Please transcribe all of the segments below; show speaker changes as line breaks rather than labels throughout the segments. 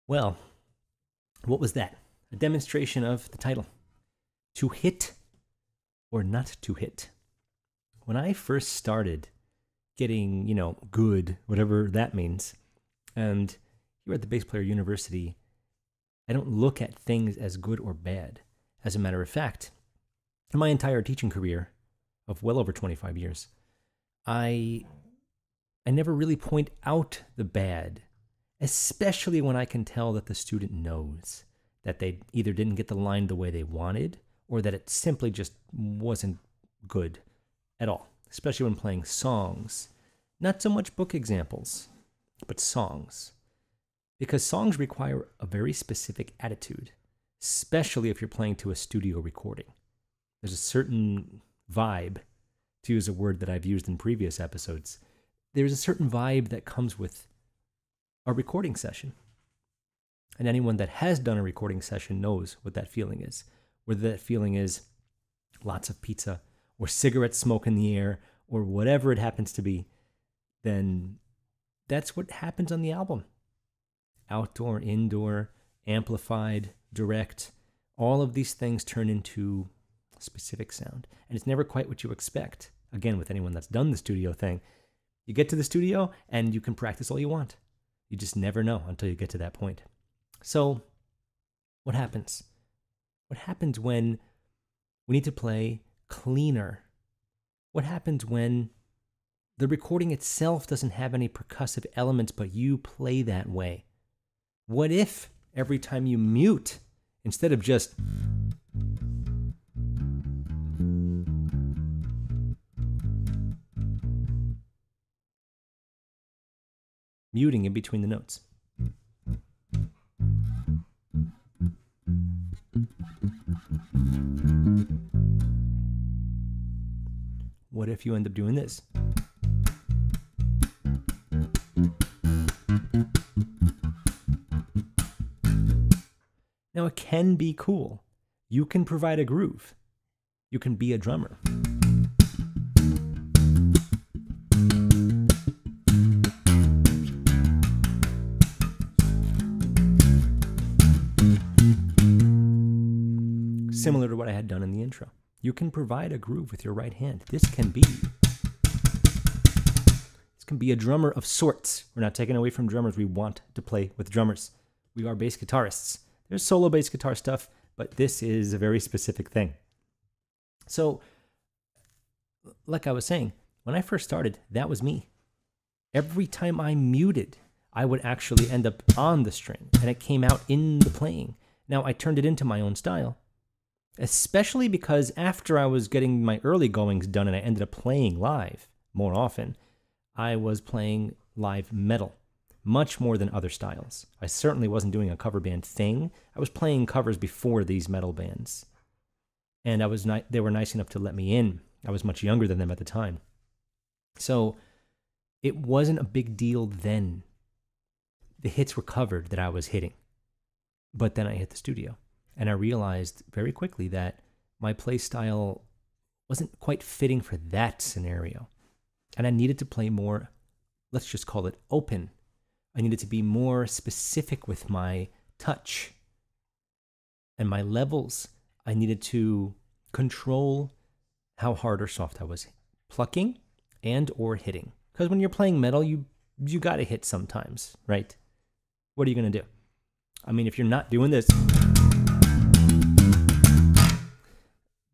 Well, what was that? A demonstration of the title. To hit or not to hit. When I first started getting, good, whatever that means, and here at the Bass Player University, I don't look at things as good or bad. As a matter of fact, in my entire teaching career of well over 25 years, I never really point out the bad, especially when I can tell that the student knows that they either didn't get the line the way they wanted or that it simply just wasn't good at all, especially when playing songs. Not so much book examples, but songs. Because songs require a very specific attitude, especially if you're playing to a studio recording. There's a certain vibe, to use a word that I've used in previous episodes. There's a certain vibe that comes with a recording session. And anyone that has done a recording session knows what that feeling is. Whether that feeling is lots of pizza or cigarette smoke in the air or whatever it happens to be, then that's what happens on the album. Outdoor, indoor, amplified, direct, all of these things turn into a specific sound. And it's never quite what you expect. Again, with anyone that's done the studio thing, you get to the studio and you can practice all you want. You just never know until you get to that point. So, what happens? What happens when we need to play cleaner? What happens when the recording itself doesn't have any percussive elements, but you play that way? What if every time you mute, instead of just muting in between the notes? What if you end up doing this? Now, it can be cool. You can provide a groove. You can be a drummer. Similar to what I had done in the intro. You can provide a groove with your right hand. This can be a drummer of sorts. We're not taking away from drummers. We want to play with drummers. We are bass guitarists. There's solo bass guitar stuff, but this is a very specific thing. So, like I was saying, when I first started, that was me. Every time I muted, I would actually end up on the string, and it came out in the playing. Now, I turned it into my own style, especially because after I was getting my early goings done and I ended up playing live more often, I was playing live metal much more than other styles. I certainly wasn't doing a cover band thing. I was playing covers before these metal bands. And they were nice enough to let me in. I was much younger than them at the time. So it wasn't a big deal then. The hits were covered that I was hitting. But then I hit the studio. And I realized very quickly that my play style wasn't quite fitting for that scenario. And I needed to play more, let's just call it open. I needed to be more specific with my touch and my levels. I needed to control how hard or soft I was plucking and or hitting. Because when you're playing metal, you got to hit sometimes, right? What are you going to do? I mean, if you're not doing this,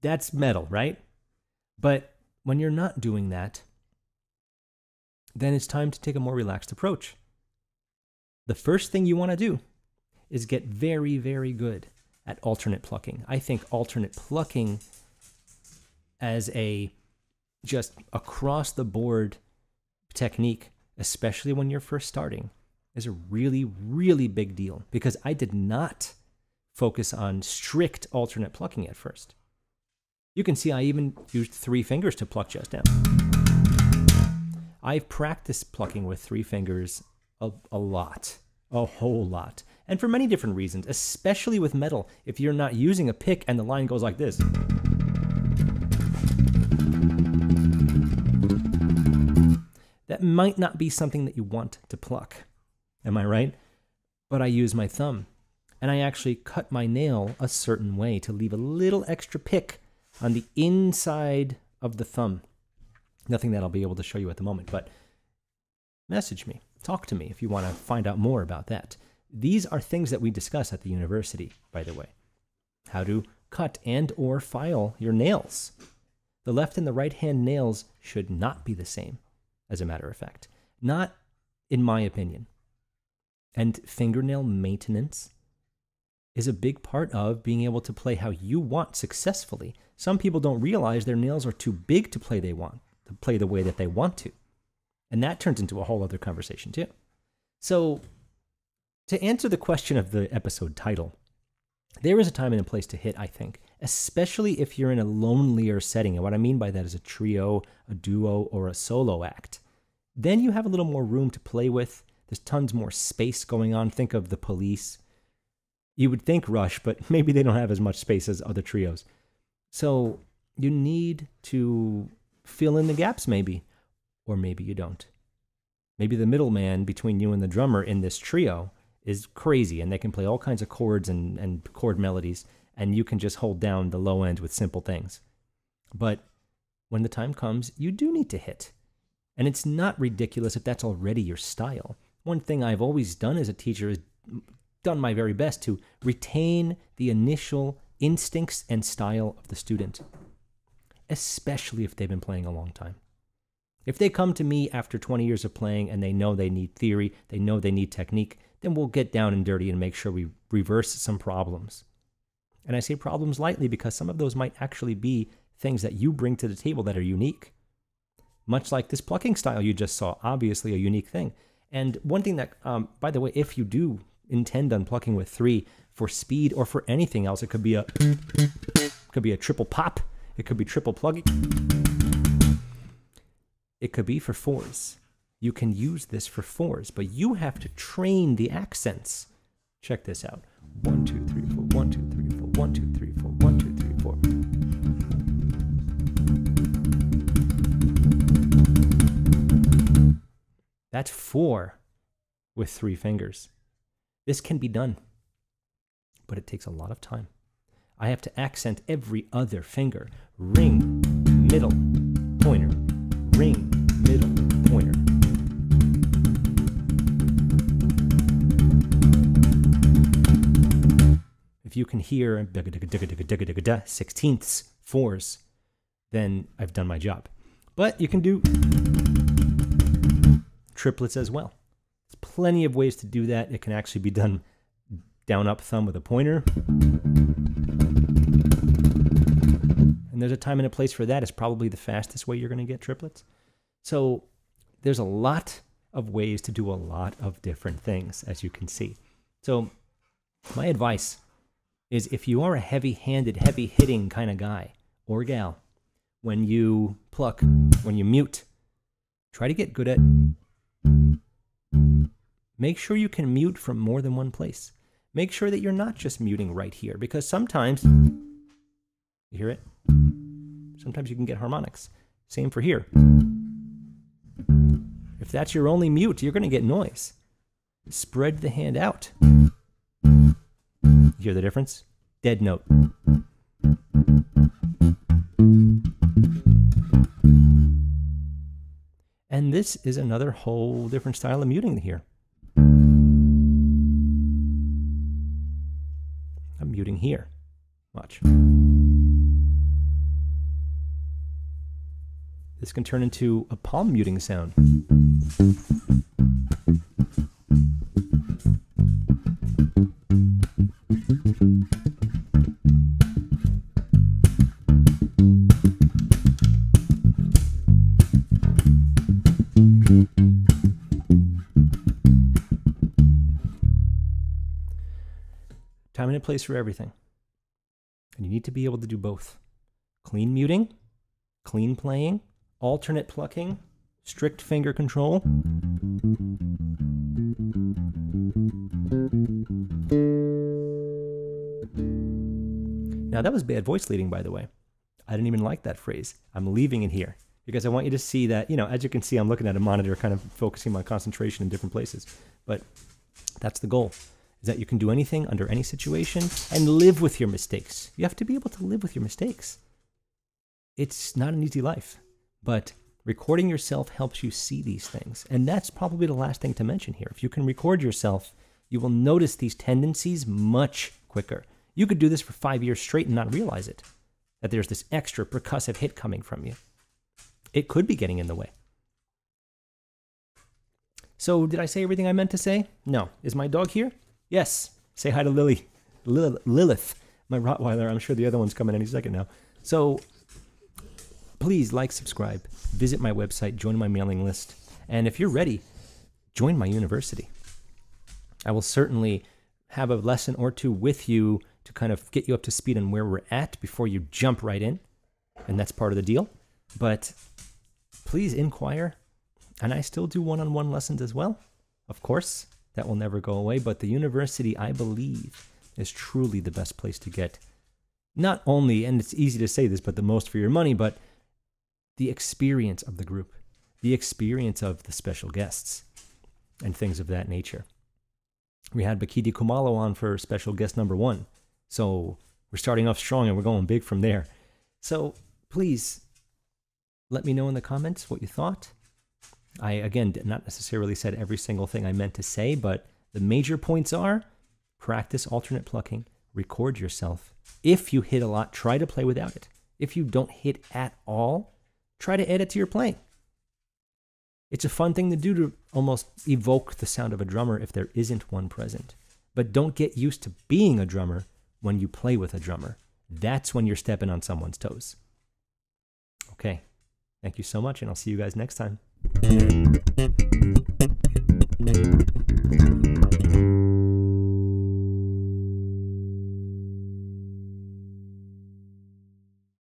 that's metal, right? But when you're not doing that, then it's time to take a more relaxed approach. The first thing you want to do is get very, very good at alternate plucking. I think alternate plucking as a just across the board technique, especially when you're first starting, is a really, really big deal because I did not focus on strict alternate plucking at first. You can see I even used 3 fingers to pluck just now. I've practiced plucking with 3 fingers a lot, a whole lot, and for many different reasons, especially with metal. If you're not using a pick and the line goes like this, that might not be something that you want to pluck. Am I right? but I use my thumb. And I actually cut my nail a certain way to leave a little extra pick on the inside of the thumb. Nothing that I'll be able to show you at the moment, but message me, talk to me if you want to find out more about that. These are things that we discuss at the university, by the way. How to cut and or file your nails. The left and the right hand nails should not be the same, as a matter of fact. Not in my opinion. And fingernail maintenance is a big part of being able to play how you want successfully. Some people don't realize their nails are too big to play the way that they want to. And that turns into a whole other conversation too. So, to answer the question of the episode title, there is a time and a place to hit, I think, especially if you're in a lonelier setting. And what I mean by that is a trio, a duo, or a solo act. Then you have a little more room to play with. There's tons more space going on. Think of the Police. You would think Rush, but maybe they don't have as much space as other trios. So you need to fill in the gaps maybe, or maybe you don't. Maybe the middleman between you and the drummer in this trio is crazy, and they can play all kinds of chords and chord melodies, and you can just hold down the low end with simple things. But when the time comes, you do need to hit. And it's not ridiculous if that's already your style. One thing I've always done as a teacher is done my very best to retain the initial instincts and style of the student, especially if they've been playing a long time. If they come to me after 20 years of playing and they know they need theory, they know they need technique, then we'll get down and dirty and make sure we reverse some problems. And I say problems lightly because some of those might actually be things that you bring to the table that are unique. Much like this plucking style you just saw, obviously a unique thing. And one thing that, by the way, if you do intend on plucking with 3 for speed or for anything else, it could be a triple pop, it could be triple plugging, it could be for 4s. You can use this for 4s, but you have to train the accents. Check this out. 1, 2, 3, 4, 1, 2, 3, 4, 1, 2, 3, 4, 1, 2, 3, 4. That's 4 with 3 fingers. This can be done, but it takes a lot of time. I have to accent every other finger. Ring, middle, pointer. Ring, middle, pointer. If you can hear 16ths, 4s, then I've done my job. But you can do triplets as well. There's plenty of ways to do that. It can actually be done down up thumb with a pointer. And there's a time and a place for that. It's probably the fastest way you're going to get triplets. So there's a lot of ways to do a lot of different things, as you can see. So my advice is if you are a heavy-handed, heavy-hitting kind of guy or gal, when you pluck, when you mute, try to get good at, make sure you can mute from more than one place. Make sure that you're not just muting right here, because sometimes, you hear it? Sometimes you can get harmonics. Same for here. If that's your only mute, you're going to get noise. Spread the hand out. Hear the difference? Dead note. And this is another whole different style of muting here. I'm muting here. Watch. This can turn into a palm muting sound. Time and a place for everything. And you need to be able to do both. Clean muting, clean playing, alternate plucking, strict finger control. Now that was bad voice leading, by the way. I didn't even like that phrase. I'm leaving it here because I want you to see that, as you can see, I'm looking at a monitor, kind of focusing my concentration in different places. But that's the goal. is that you can do anything under any situation and live with your mistakes. You have to be able to live with your mistakes. It's not an easy life, but recording yourself helps you see these things. And that's probably the last thing to mention here. If you can record yourself, you will notice these tendencies much quicker. You could do this for 5 years straight and not realize it, that there's this extra percussive hit coming from you. It could be getting in the way. So did I say everything I meant to say? No. Is my dog here? Yes. Say hi to Lilith, my Rottweiler. I'm sure the other one's coming any second now. So please like, subscribe, visit my website, join my mailing list. And if you're ready, join my university. I will certainly have a lesson or two with you to kind of get you up to speed on where we're at before you jump right in. And that's part of the deal. But please inquire. And I still do one-on-one lessons as well. Of course, that will never go away. But the university, I believe, is truly the best place to get not only, and it's easy to say this, but the most for your money, but the experience of the group, the experience of the special guests, and things of that nature. We had Bakiti Kumalo on for special guest number 1. So we're starting off strong and we're going big from there. So please let me know in the comments what you thought. I, again, did not necessarily said every single thing I meant to say, but the major points are practice alternate plucking, record yourself. If you hit a lot, try to play without it. If you don't hit at all, try to add it to your playing. It's a fun thing to do to almost evoke the sound of a drummer if there isn't one present. But don't get used to being a drummer when you play with a drummer. That's when you're stepping on someone's toes. Okay. Thank you so much, and I'll see you guys next time.